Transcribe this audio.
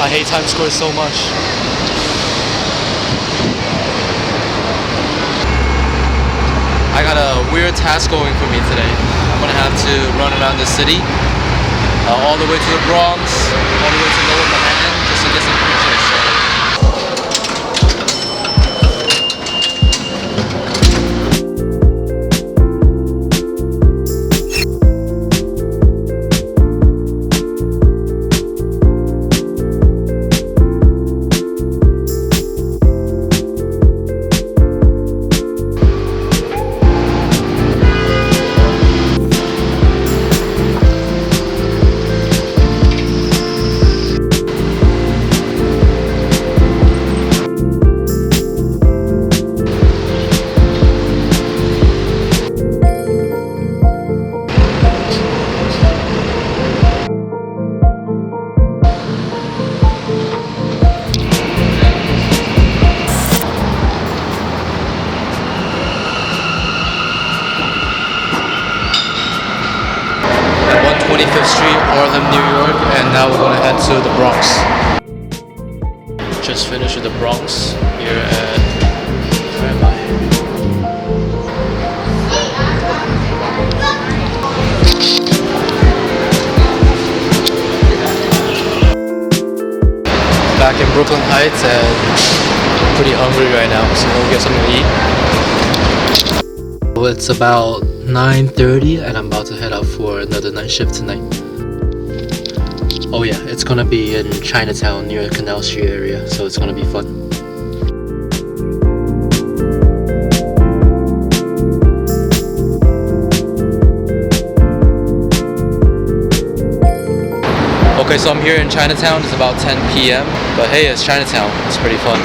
I hate Times Square so much. I got a weird task going for me today. I'm gonna have to run around the city, all the way to the Bronx, all the way to Lower Manhattan, just to get some pictures. So. 25th Street, Harlem, New York, and now we're gonna head to the Bronx. Just finished with the Bronx here at, where am I? Back in Brooklyn Heights and I'm pretty hungry right now, so we'll get something to eat. Well, it's about 9:30 and I'm about to head out for another night shift tonight. Oh yeah, it's gonna be in Chinatown near Canal Street area, so it's gonna be fun. Okay, so I'm here in Chinatown. It's about 10 p.m. But hey, it's Chinatown. It's pretty fun.